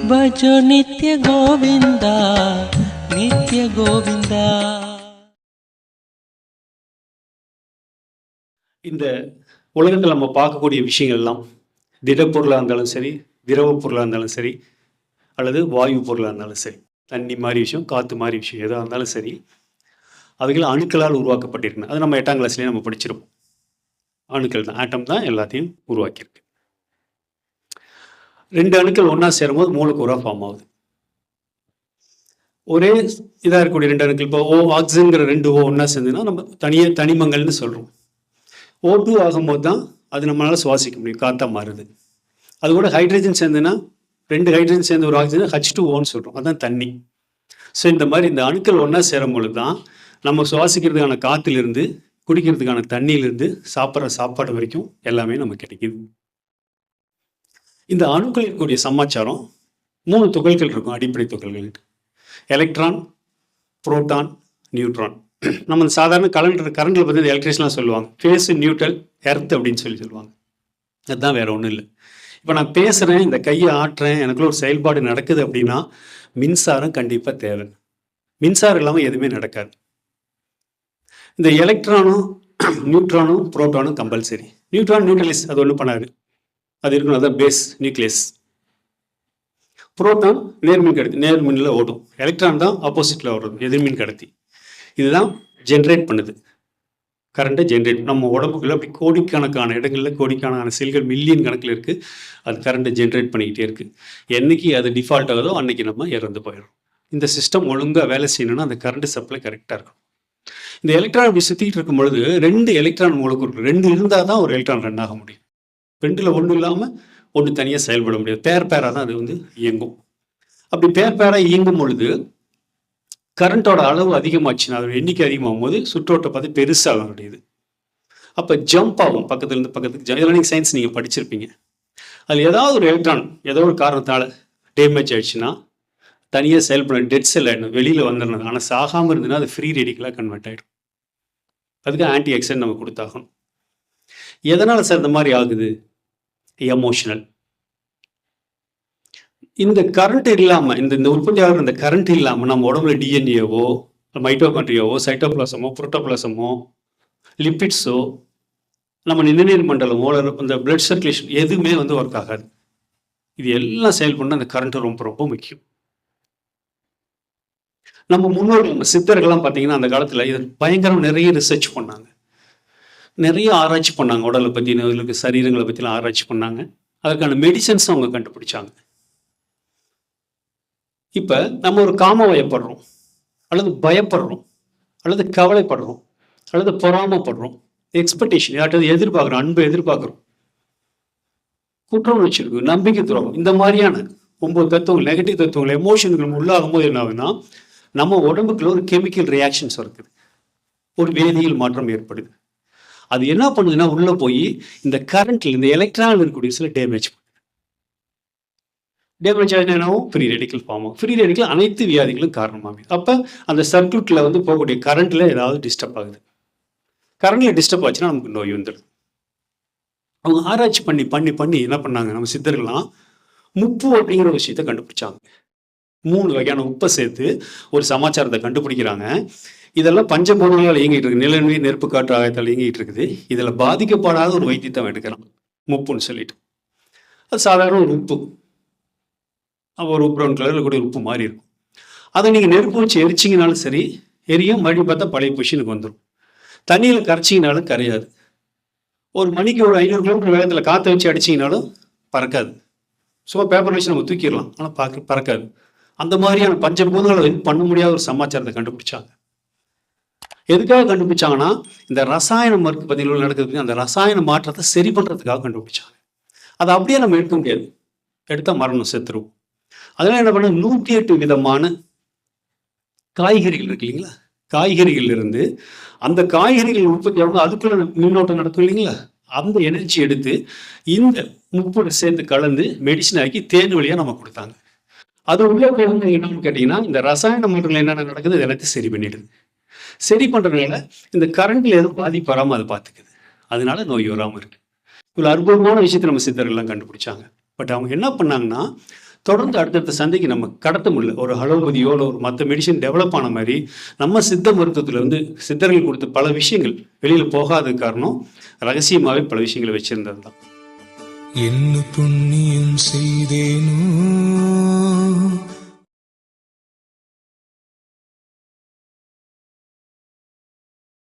भजो नित्य गोविंदा नित्य गोविंदा. இந்த உலகத்தில் நம்ம பார்க்கக்கூடிய விஷயங்கள் எல்லாம் திடப்பொருளாக இருந்தாலும் சரி, திரவ பொருளாக இருந்தாலும் சரி, அல்லது வாயு பொருளாக இருந்தாலும் சரி, தண்ணி மாதிரி விஷயம், காற்று மாதிரி விஷயம் எதாக இருந்தாலும் சரி, அவைகள் அணுக்களால் உருவாக்கப்பட்டிருக்கணும். அது நம்ம 8ஆம் கிளாஸ்லேயே நம்ம படிச்சிருப்போம். அணுக்கள் தான், ஆட்டம் தான் எல்லாத்தையும் உருவாக்கியிருக்கு. 2 அணுக்கள் ஒன்றா சேரும்போது மூலக்கூறாக ஃபார்ம் ஆகுது. ஒரே இதாக இருக்கக்கூடிய 2 அணுக்கள், இப்போ ஆக்சிஜன்கிற 2 ஒன்றா சேர்ந்துன்னா நம்ம தனிமங்கள்னு சொல்கிறோம். O2 ஆகும்போது தான் அது நம்மளால் சுவாசிக்க முடியும், காற்றா மாறுது. அது கூட ஹைட்ரஜன் சேர்ந்துன்னா 2 ஹைட்ரஜன் சேர்ந்து ஒரு ஆக்சிஜன் H2Oன்னு சொல்கிறோம், அதுதான் தண்ணி. ஸோ இந்த மாதிரி இந்த அணுக்கள் ஒன்றா சேரும்பொழுது தான் நம்ம சுவாசிக்கிறதுக்கான காற்றிலிருந்து, குடிக்கிறதுக்கான தண்ணியிலிருந்து, சாப்பிட்ற சாப்பாடு வரைக்கும் எல்லாமே நமக்கு கிடைக்கிது. இந்த அணுக்கள் இருக்கக்கூடிய சமாச்சாரம் 3 துகள்கள் இருக்கும், அடிப்படை துகள்கள்: எலக்ட்ரான், புரோட்டான், நியூட்ரான். நம்ம சாதாரண கரண்டில் பற்றி எலக்ட்ரிஷன்லாம் சொல்லுவாங்க, ஃபேஸு, நியூட்ரல், எர்த் அப்படின்னு சொல்லுவாங்க. அதுதான் வேற ஒன்றும் இல்லை. இப்போ நான் பேசுகிறேன், இந்த கையை ஆட்டுறேன், எனக்குள்ள ஒரு செயல்பாடு நடக்குது அப்படின்னா மின்சாரம் கண்டிப்பாக தேவை. மின்சாரம் இல்லாமல் எதுவுமே நடக்காது. இந்த எலக்ட்ரானும் நியூட்ரானும் புரோட்டானும் கம்பல்சரி. நியூட்ரான் நியூட்ரலிஸ் அது ஒன்றும் பண்ணாது, அது இருக்கணும், அதுதான் பேஸ் நியூக்ளியஸ். புரோட்டான் நேர்மின் கடத்தி, நேர்மின்ல ஓடும். எலக்ட்ரான் தான் ஆப்போசிட்ல ஓடும், எதிர்மின் கடத்தி. இதுதான் ஜென்ரேட் பண்ணுது, கரண்ட்டை ஜென்ரேட். நம்ம உடம்புக்குள்ள அப்படி கோடிக்கணக்கான இடங்களில் கோடிக்கணக்கான செல்கள் மில்லியன் கணக்கில் இருக்குது, அது கரண்ட்டை ஜென்ரேட் பண்ணிக்கிட்டே இருக்குது. என்னைக்கு அது டிஃபால்ட் ஆகுதோ அன்னைக்கு நம்ம இறந்து போயிடும். இந்த சிஸ்டம் ஒழுங்காக வேலை செய்யணும்னா அந்த கரண்ட் சப்ளை கரெக்டாக இருக்கும். இந்த எலக்ட்ரான் அப்படி சுற்றிட்டு இருக்கும் பொழுது 2 எலக்ட்ரான் மூலக்கூறு, 2 இருந்தால் தான் ஒரு எலக்ட்ரான் ரன் ஆக முடியும். 2ல் 1 இல்லாமல் 1 தனியாக செயல்பட முடியாது. பேராக தான் அது இயங்கும். அப்படி பேராக இயங்கும் பொழுது கரண்ட்டோட அளவு அதிகமாச்சுன்னா, அதோட எண்ணிக்கை அதிகமாகும் போது சுற்றோட்ட பார்த்து பெருசாக முடியுது. அப்போ ஜம்ப் ஆகும், பக்கத்துலேருந்து பக்கத்துக்கு. இதெல்லாம் நீங்கள் சயின்ஸ் நீங்கள் படிச்சிருப்பீங்க. அதில் ஏதாவது ஒரு எலக்ட்ரான் ஏதோ ஒரு காரணத்தால் டேமேஜ் ஆயிடுச்சுன்னா தனியாக செயல்பட டெட் செல் ஆகிடும், வெளியில் வந்துடணும். ஆனால் சாகாமல் இருந்ததுன்னா அது ஃப்ரீ ரேடிக்கலாக கன்வெர்ட் ஆகிடும். அதுக்கு ஆன்டி ஆக்சிடென்ட் நம்ம கொடுத்தாகணும். எதனால் சார் இந்த மாதிரி ஆகுது? எமோஷனல். இந்த கரண்ட் இல்லாமல், இந்த உற்பத்தி ஆகிற இந்த கரண்ட் இல்லாமல் நம்ம உடம்புல டிஎன்ஏவோ, மைட்டோகாண்ட்ரியாவோ, சைட்டோபிளாசமோ, புரோட்டோபிளாசமோ, லிப்பிட்ஸோ, நம்ம நிணநீர் மண்டலமோ, இந்த பிளட் சர்க்குலேஷன் எதுவுமே ஒர்க் ஆகாது. இது எல்லாம் செயல்பட அந்த கரண்ட் ரொம்ப ரொம்ப முக்கியம். நம்ம முன்னோர்கள், நம்ம சித்தர்கள்லாம் பார்த்தீங்கன்னா அந்த காலத்தில் இது பயங்கரம் நிறைய ரிசர்ச் பண்ணாங்க, நிறைய ஆராய்ச்சி பண்ணாங்க. உடலை பற்றி, சரீரங்களை பற்றிலாம் ஆராய்ச்சி பண்ணாங்க. அதற்கான மெடிசன்ஸும் அவங்க கண்டுபிடிச்சாங்க. இப்போ நம்ம ஒரு காமவயப்படுறோம், அல்லது பயப்படுறோம், அல்லது கவலைப்படுறோம், அல்லது பொறாமப்படுறோம், எக்ஸ்பெக்டேஷன், யார்கிட்ட எதிர்பார்க்குறோம், அன்பு எதிர்பார்க்குறோம், குற்றம் வச்சிருக்கு, நம்பிக்கை துரோகம், இந்த மாதிரியான 9 தத்துவங்கள், நெகட்டிவ் தத்துவங்கள், எமோஷன்கள் உள்ளாகும் போது என்ன ஆகுதுன்னா நம்ம உடம்புக்குள்ள ஒரு கெமிக்கல் ரியாக்ஷன்ஸ் இருக்குது, ஒரு வேதியியல் மாற்றம் ஏற்படுது. அது என்ன பண்ணுதுன்னா உள்ள போய் இந்த கரண்ட்ல இந்த எலக்ட்ரான் இருக்கக்கூடிய சில டேமேஜ் ஆகும், ஃப்ரீ ரேடிக்கல் ஃபார்ம் ஆகும். ஃப்ரீ ரேடிக்கல் அனைத்து வியாதிகளும் காரணமாகும். அப்போ அந்த சர்க்யூட்ல போகக்கூடிய கரண்ட்ல ஏதாவது டிஸ்டர்ப் ஆகுது. கரண்ட்ல டிஸ்டர்ப் ஆச்சுன்னா நமக்கு நோய் வந்துடுது. அவங்க ஆராய்ச்சி பண்ணி பண்ணி பண்ணி என்ன பண்ணாங்க, நம்ம சித்தர்கள்லாம் முப்பு அப்படிங்கிற ஒரு விஷயத்தை கண்டுபிடிச்சாங்க. 3 வகையான உப்பை சேர்த்து ஒரு சமாச்சாரத்தை கண்டுபிடிக்கிறாங்க. இதெல்லாம் பஞ்சபூதங்களால் இயங்கிட்டு இருக்கு, நிலநீர், நெருப்பு, காற்று, ஆகாயத்தால் இயங்கிட்டு இருக்குது. இதில் பாதிக்கப்படாத ஒரு வைத்தியத்தை எடுக்கிறான், முப்புன்னு சொல்லிட்டு. அது சாதாரண ஒரு உப்பு, ஒரு ப்ரௌன் கலரில் கூட உப்பு மாதிரி இருக்கும். அதை நீங்கள் நெருப்பு வச்சு எரிச்சிங்கனாலும் சரி எரியும், மறுபடியும் பார்த்தா பழைய பொசிஷனுக்கு வந்துடும். தண்ணியில் கரைச்சிங்கனாலும் கரையாது. ஒரு மணிக்கு ஒரு 500 கிலோமீட்டர் வேகத்தில் காற்றை வச்சு அடிச்சிங்கனாலும் பறக்காது. சும்மா பேப்பர் வச்சு நம்ம தூக்கிடலாம், ஆனால் பறக்காது. அந்த மாதிரியான பஞ்சபூதங்களை பண்ண முடியாத ஒரு சமாச்சாரத்தை கண்டுபிடிச்சாங்க. எதுக்காக கண்டுபிடிச்சாங்கன்னா இந்த ரசாயன மருந்து பதிவுகள் நடக்குது, அந்த ரசாயன மாற்றத்தை சரி பண்ணுறதுக்காக கண்டுபிடிச்சாங்க. அதை அப்படியே நம்ம எடுக்க முடியாது, எடுத்தால் மரணம், செத்துருவோம். அதனால என்ன பண்ண, 108 விதமான காய்கறிகள் இருக்கு இல்லைங்களா, காய்கறிகள் இருந்து அந்த காய்கறிகள் உற்பத்தி ஆகும், அதுக்குள்ள மின்னோட்டம் நடக்கும் இல்லைங்களா, அந்த எனர்ஜி எடுத்து இந்த முப்போடு சேர்ந்து கலந்து மெடிசன் ஆக்கி தேன் வழியாக நம்ம கொடுத்தாங்க. அது உள்ள என்னன்னு கேட்டீங்கன்னா இந்த ரசாயன மாற்றங்கள் என்னென்ன நடக்குது எல்லாத்தையும் சரி பண்ணிடுது. சரி பண்றதுனால இந்த கரண்ட்ல எதுவும் பாதிப்பு வராமல் அதை பார்த்துக்குது. அதனால நோய் வராமல் இருக்கு. இவ்வளோ அற்புதமான விஷயத்தை நம்ம சித்தர்கள்லாம் கண்டுபிடிச்சாங்க. பட் அவங்க என்ன பண்ணாங்கன்னா தொடர்ந்து அடுத்தடுத்த சந்தைக்கு நம்ம கடத்த முடியல. ஒரு அலோபதியோ இல்லை ஒரு மற்ற மெடிசன் டெவலப் ஆன மாதிரி நம்ம சித்த மருத்துவத்தில் வந்து சித்தர்கள் கொடுத்த பல விஷயங்கள் வெளியில் போகாத காரணம் ரகசியமாகவே பல விஷயங்களை வச்சிருந்தது தான். என்ன புண்ணியம் செய்தேனோ